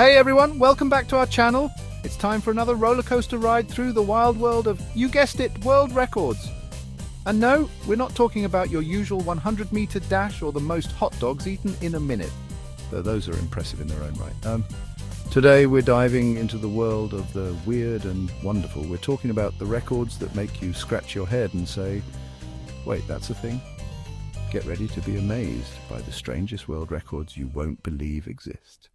Hey everyone, welcome back to our channel. It's time for another roller coaster ride through the wild world of, you guessed it, world records. And no, we're not talking about your usual 100-meter dash or the most hot dogs eaten in a minute, though those are impressive in their own right. Today we're diving into the world of the weird and wonderful. We're talking about the records that make you scratch your head and say, wait, that's a thing? Get ready to be amazed by the strangest world records you won't believe exist.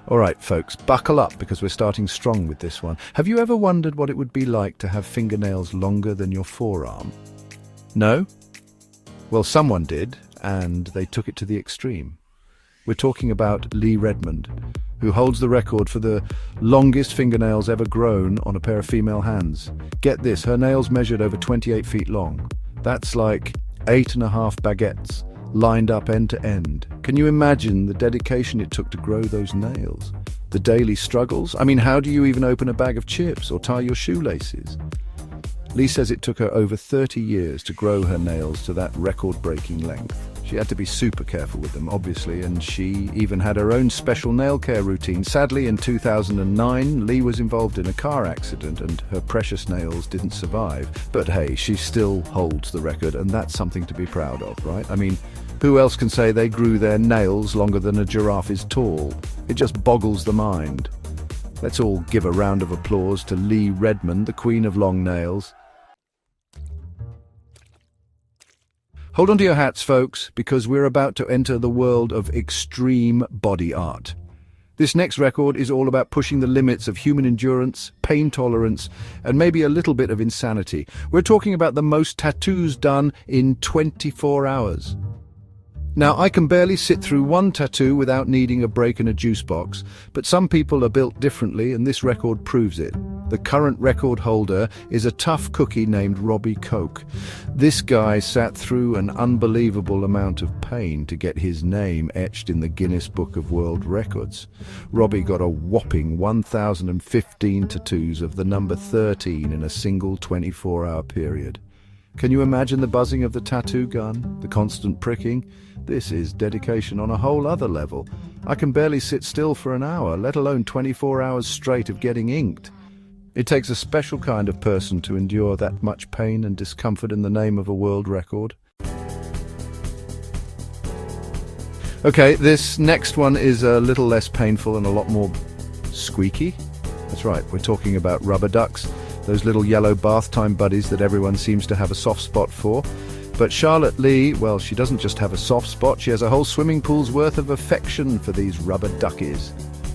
All right, folks, buckle up because we're starting strong with this one. Have you ever wondered what it would be like to have fingernails longer than your forearm? No? Well, someone did, and they took it to the extreme. We're talking about Lee Redmond, who holds the record for the longest fingernails ever grown on a pair of female hands. Get this, her nails measured over 28 feet long. That's like 8.5 baguettes, lined up end to end. Can you imagine the dedication it took to grow those nails? The daily struggles? I mean, how do you even open a bag of chips or tie your shoelaces? Lee says it took her over 30 years to grow her nails to that record-breaking length. She had to be super careful with them, obviously, and she even had her own special nail care routine. Sadly, in 2009, Lee was involved in a car accident and her precious nails didn't survive. But hey, she still holds the record, and that's something to be proud of, right? I mean, who else can say they grew their nails longer than a giraffe is tall? It just boggles the mind. Let's all give a round of applause to Lee Redmond, the queen of long nails. Hold on to your hats, folks, because we're about to enter the world of extreme body art. This next record is all about pushing the limits of human endurance, pain tolerance, and maybe a little bit of insanity. We're talking about the most tattoos done in 24 hours. Now, I can barely sit through one tattoo without needing a break and a juice box, but some people are built differently, and this record proves it. The current record holder is a tough cookie named Robbie Koch. This guy sat through an unbelievable amount of pain to get his name etched in the Guinness Book of World Records. Robbie got a whopping 1,015 tattoos of the number 13 in a single 24-hour period. Can you imagine the buzzing of the tattoo gun, the constant pricking? This is dedication on a whole other level. I can barely sit still for an hour, let alone 24 hours straight of getting inked. It takes a special kind of person to endure that much pain and discomfort in the name of a world record. Okay, this next one is a little less painful and a lot more squeaky. That's right, we're talking about rubber ducks, those little yellow bath time buddies that everyone seems to have a soft spot for. But Charlotte Lee, well, she doesn't just have a soft spot, she has a whole swimming pool's worth of affection for these rubber duckies.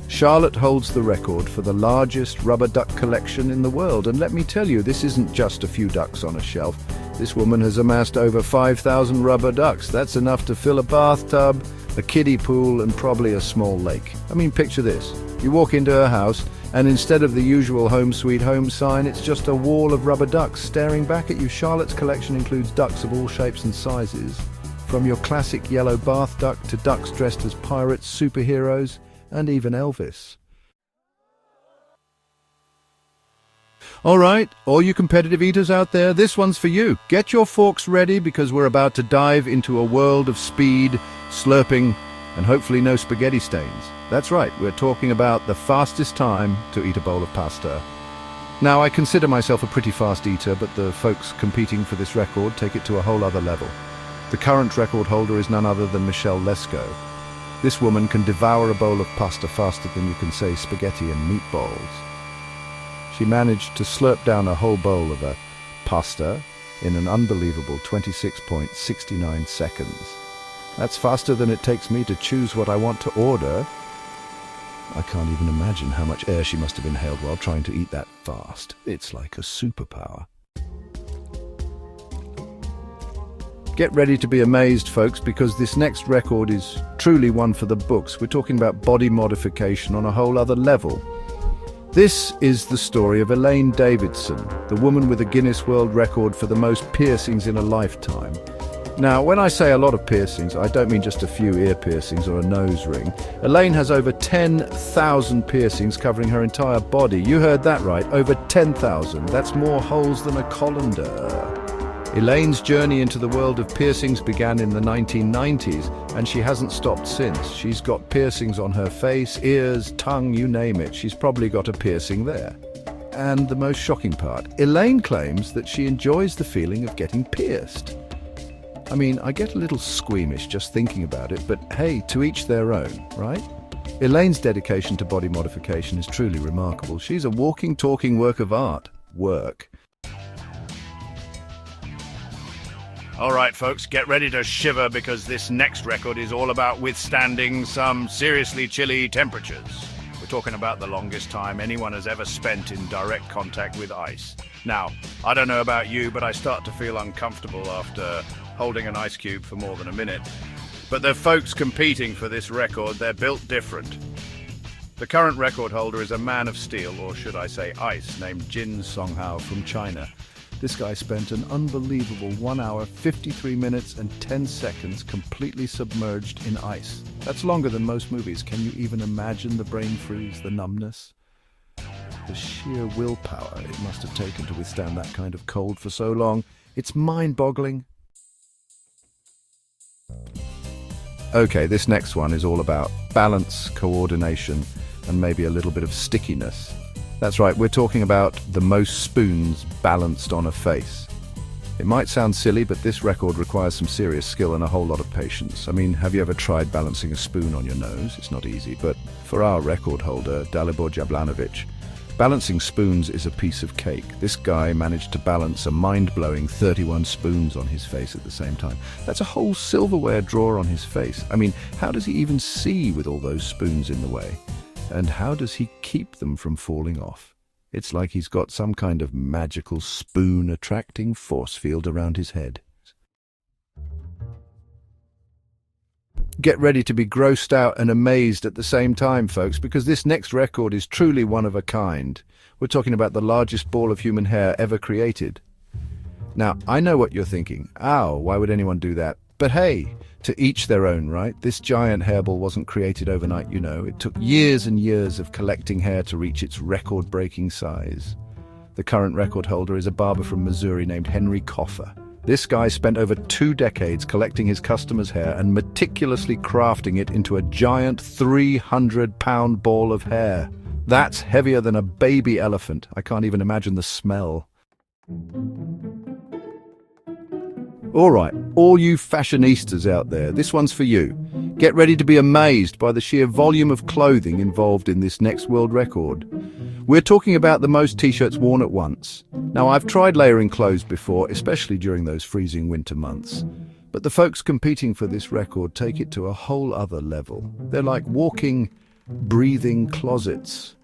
Charlotte holds the record for the largest rubber duck collection in the world, and let me tell you, this isn't just a few ducks on a shelf. This woman has amassed over 5,000 rubber ducks. That's enough to fill a bathtub, a kiddie pool, and probably a small lake. I mean, picture this. You walk into her house, and instead of the usual home sweet home sign, it's just a wall of rubber ducks staring back at you. Charlotte's collection includes ducks of all shapes and sizes, from your classic yellow bath duck to ducks dressed as pirates, superheroes, and even Elvis. All right, all you competitive eaters out there, this one's for you. Get your forks ready because we're about to dive into a world of speed, slurping, and hopefully no spaghetti stains. That's right, we're talking about the fastest time to eat a bowl of pasta. Now, I consider myself a pretty fast eater, but the folks competing for this record take it to a whole other level. The current record holder is none other than Michelle Lesko. This woman can devour a bowl of pasta faster than you can say spaghetti and meatballs. She managed to slurp down a whole bowl of a pasta in an unbelievable 26.69 seconds. That's faster than it takes me to choose what I want to order. I can't even imagine how much air she must have inhaled while trying to eat that fast. It's like a superpower. Get ready to be amazed, folks, because this next record is truly one for the books. We're talking about body modification on a whole other level. This is the story of Elaine Davidson, the woman with a Guinness World Record for the most piercings in a lifetime. Now, when I say a lot of piercings, I don't mean just a few ear piercings or a nose ring. Elaine has over 10,000 piercings covering her entire body. You heard that right, over 10,000. That's more holes than a colander. Elaine's journey into the world of piercings began in the 1990s, and she hasn't stopped since. She's got piercings on her face, ears, tongue, you name it. She's probably got a piercing there. And the most shocking part, Elaine claims that she enjoys the feeling of getting pierced. I mean, I get a little squeamish just thinking about it, but hey, to each their own, right? Elaine's dedication to body modification is truly remarkable. She's a walking, talking work of art. Work. All right, folks, get ready to shiver because this next record is all about withstanding some seriously chilly temperatures. We're talking about the longest time anyone has ever spent in direct contact with ice. Now, I don't know about you, but I start to feel uncomfortable after holding an ice cube for more than a minute. But the folks competing for this record, they're built different. The current record holder is a man of steel, or should I say ice, named Jin Songhao from China. This guy spent an unbelievable 1 hour, 53 minutes and 10 seconds completely submerged in ice. That's longer than most movies. Can you even imagine the brain freeze, the numbness? The sheer willpower it must have taken to withstand that kind of cold for so long. It's mind-boggling. Okay, this next one is all about balance, coordination, and maybe a little bit of stickiness. That's right, we're talking about the most spoons balanced on a face. It might sound silly, but this record requires some serious skill and a whole lot of patience. I mean, have you ever tried balancing a spoon on your nose? It's not easy, but for our record holder, Dalibor Jablanovic, balancing spoons is a piece of cake. This guy managed to balance a mind-blowing 31 spoons on his face at the same time. That's a whole silverware drawer on his face. I mean, how does he even see with all those spoons in the way? And how does he keep them from falling off? It's like he's got some kind of magical spoon-attracting force field around his head. Get ready to be grossed out and amazed at the same time, folks, because this next record is truly one of a kind. We're talking about the largest ball of human hair ever created. Now, I know what you're thinking. Ow, why would anyone do that? But hey, to each their own, right? This giant hairball wasn't created overnight, you know. It took years and years of collecting hair to reach its record-breaking size. The current record holder is a barber from Missouri named Henry Coffer. This guy spent over 2 decades collecting his customers' hair and meticulously crafting it into a giant 300-pound ball of hair. That's heavier than a baby elephant. I can't even imagine the smell. All right, all you fashionistas out there, this one's for you. Get ready to be amazed by the sheer volume of clothing involved in this next world record. We're talking about the most t-shirts worn at once. Now, I've tried layering clothes before, especially during those freezing winter months. But the folks competing for this record take it to a whole other level. They're like walking, breathing closets.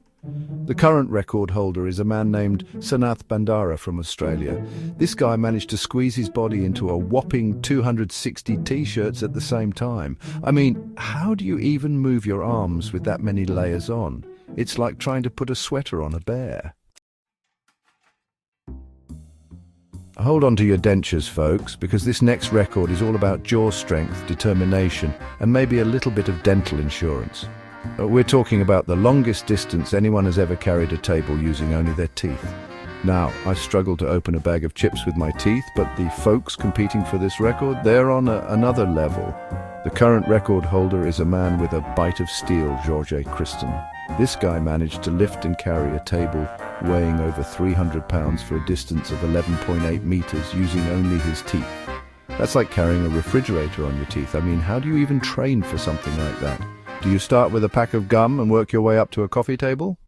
The current record holder is a man named Sanath Bandara from Australia. This guy managed to squeeze his body into a whopping 260 t-shirts at the same time. I mean, how do you even move your arms with that many layers on? It's like trying to put a sweater on a bear. Hold on to your dentures, folks, because this next record is all about jaw strength, determination, and maybe a little bit of dental insurance. We're talking about the longest distance anyone has ever carried a table using only their teeth. Now, I struggle to open a bag of chips with my teeth, but the folks competing for this record, they're on another level. The current record holder is a man with a bite of steel, Georges Christen. This guy managed to lift and carry a table weighing over 300 pounds for a distance of 11.8 meters using only his teeth. That's like carrying a refrigerator on your teeth. I mean, how do you even train for something like that? Do you start with a pack of gum and work your way up to a coffee table?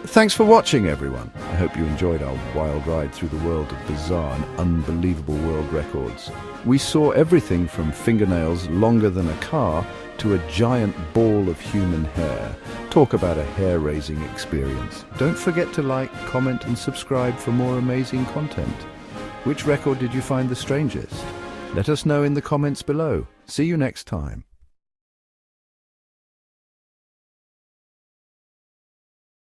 Thanks for watching, everyone. I hope you enjoyed our wild ride through the world of bizarre and unbelievable world records. We saw everything from fingernails longer than a car to a giant ball of human hair. Talk about a hair-raising experience. Don't forget to like, comment and subscribe for more amazing content. Which record did you find the strangest? Let us know in the comments below. See you next time.